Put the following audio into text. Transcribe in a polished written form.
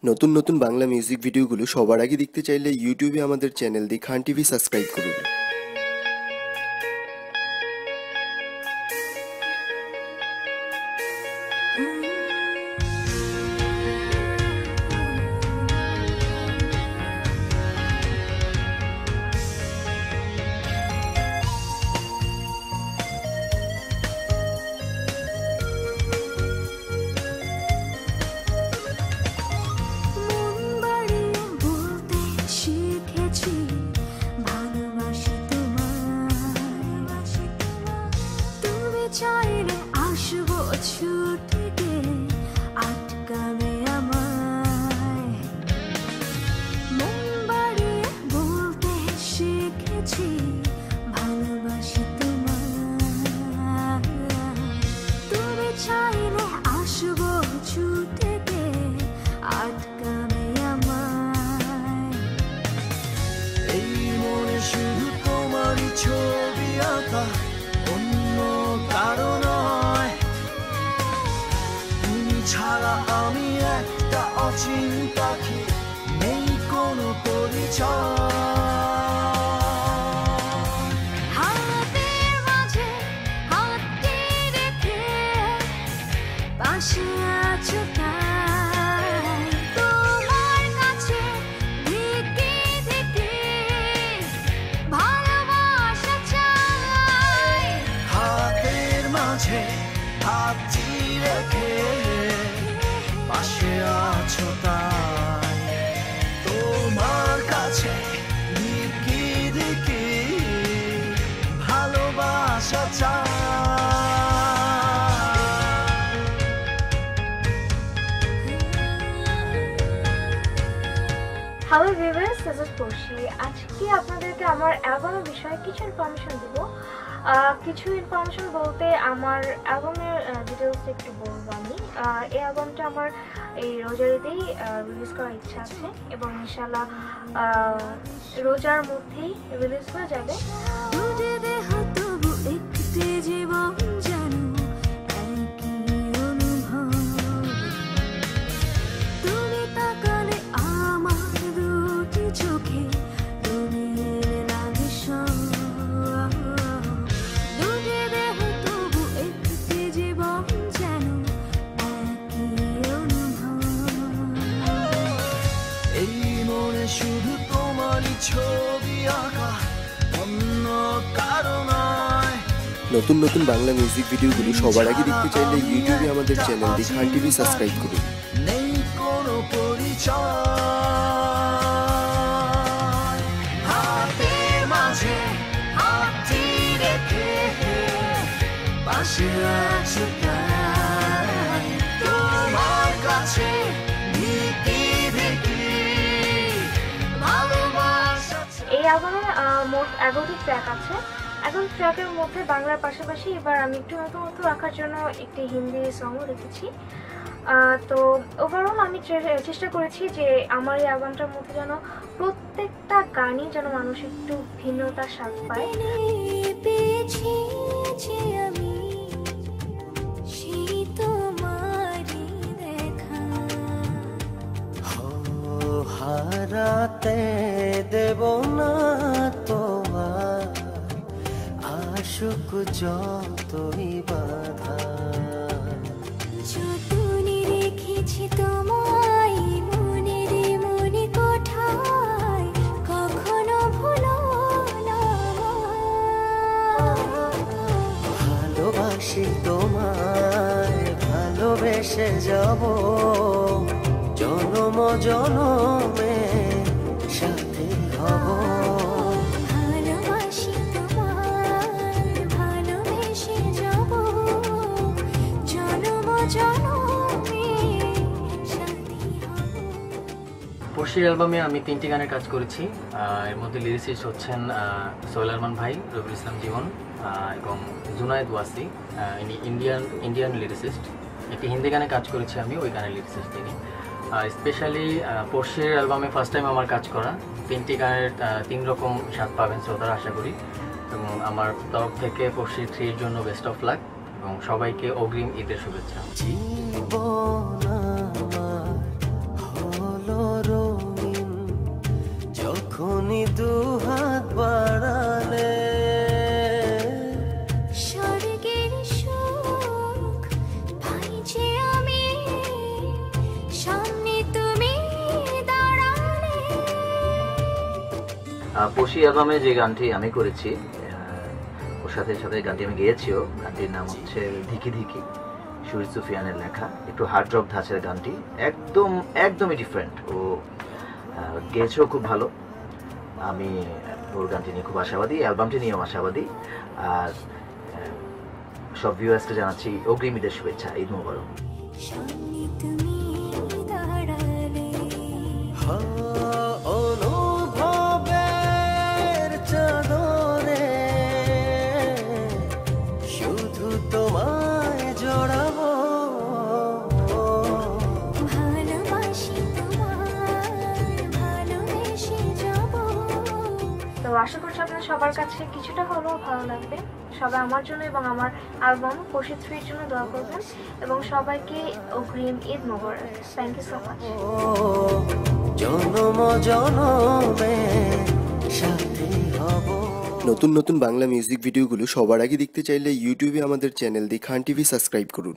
নতুন নতুন বাংলা মিউজিক ভিডিওগুলো সবার আগে দেখতে চাইলে ইউটিউবে আমাদের চ্যানেল দি খান টিভি সাবস্ক্রাইব করুন। চাইলে আসবো ছুটে আটকাবে আমায়, মন বাড়িয়ে বলতে শিখেছি ভালোবাসি তোমায়। তুমি চাইলে আসবো ছুটে আটকাবে আমায়। এই মনে শুধু তোমারই ছবি আঁকা, অন্য কারো নয়। তুমি ছাড়া আমি একটা অচিন পাখি, নেই কোনো পরিচয়। হাতের মাঝে হাতটি রেখে পাশে আছো তাই, তোমার কাছে ধিকে ধিকে ভালোবাসা চাই। হাতের মাঝে হাতটি রেখে পাশে আছো তাই, তোমার কাছে দিকি দিকি ভালোবাসা চাই। Hello viewers, this is Porshi. আজকে আপনাদেরকে আমার অ্যালবামের বিষয়ে কিছু ইনফরমেশন দিব। কিছু ইনফরমেশন বলতে আমার অ্যালবামের ডিটেলস একটু বলবো আমি। এই অ্যালবামটা আমার এই রোজারিতেই রিলিজ করার ইচ্ছা আছে এবং ইনশাআল্লাহ রোজার মধ্যেই রিলিজ হয়ে যাবে। শুধু তোমারই ছবি আঁকা, অন্য কারো নয়। নতুন নতুন বাংলা মিউজিক ভিডিওগুলো সবার আগে দেখতে চাইলে ইউটিউবে আমাদের চ্যানেল দি খান টিভি সাবস্ক্রাইব করুন। নেই কোনো পরিচয়। হাতের মাঝে হাতটি রেখে পাশে আছো তাই, তোমার কাছে এই অ্যালবামে মোট 11টি ট্র্যাক আছে। 11 ট্র্যাকের মধ্যে বাংলার পাশাপাশি এবার আমি একটু নতুন রাখার জন্য একটি হিন্দি সংও রেখেছি। তো ওভারঅল আমি চেষ্টা করেছি যে আমার এই অ্যালবামটার মধ্যে যেন প্রত্যেকটা গানই যেন মানুষ একটু ভিন্নতার স্বাদ পায়। হারাতে দেব না তোমার আশুক যতই বাধা, যতনি রেখেছি তোমায় মনের মনে কোঠায়, কখনো ভুলো না। ভালোবাসি তোমায়, ভালোবেসে যাব জনম জনমে সাথে হব। ভালোবাসি তোমায়, ভালোবেসে যাব জনম জনমে সাথী হব। পড়শি অ্যালবামে আমি 3টি গানের কাজ করেছি। এর মধ্যে লিরিসিস্ট হচ্ছেন সোহেল আরমান ভাই, রবিউল ইসলাম জীবন এবং জুনায়েদ ওয়াসি, ইনি ইন্ডিয়ান লিরিসিস্ট। একটি হিন্দি গানে কাজ করেছি আমি, ওই গানের লিরিসিস্ট তিনি। স্পেশালি পড়শির অ্যালবামে ফার্স্ট টাইম আমার কাজ করা। 3টি গানের 3 রকম স্বাদ পাবেন শ্রোতারা আশা করি। এবং আমার তরফ থেকে পড়শি 3-এর জন্য বেস্ট অফ লাক এবং সবাইকে অগ্রিম ঈদের শুভেচ্ছা। জীবন পশি অ্যালবামে যে গানটি আমি করেছি, ওর সাথে সাথে গানটি আমি গেয়েছিও। গানটির নাম হচ্ছে ধিকি ধিকি, শরীর সুফিয়ানের লেখা, একটু হার্ড রক ধাঁচের গানটি, একদমই ডিফারেন্ট। ও গেয়েছেও খুব ভালো। আমি ওর গানটি নিয়ে খুব আশাবাদী, অ্যালবামটি নিয়েও আশাবাদী। আর সব ভিউয়ার্সকে জানাচ্ছি অগ্রিম ঈদের শুভেচ্ছা, ঈদ মোবারক। সামনে তুমি দাঁড়ালে অনুভবের চাদরে শুধু তোমায় জড়াবো, ভালোবাসি তোমায় ভালোবেসে যাব। তো আশা করছি আপনাদের সবার কাছে কিছুটা হলেও ভালো লাগবে। সবাই আমার জন্য এবং আমার অ্যালবাম পশি 3 জন্য দোয়া করবেন এবং সবাইকে অগ্রিম ঈদ মোবারক। Thank you so much. জনম জনমে সাথী হব। নতুন নতুন বাংলা মিউজিক ভিডিওগুলো সবার আগে দেখতে চাইলে ইউটিউবে আমাদের চ্যানেল দি খান টিভি সাবস্ক্রাইব করুন।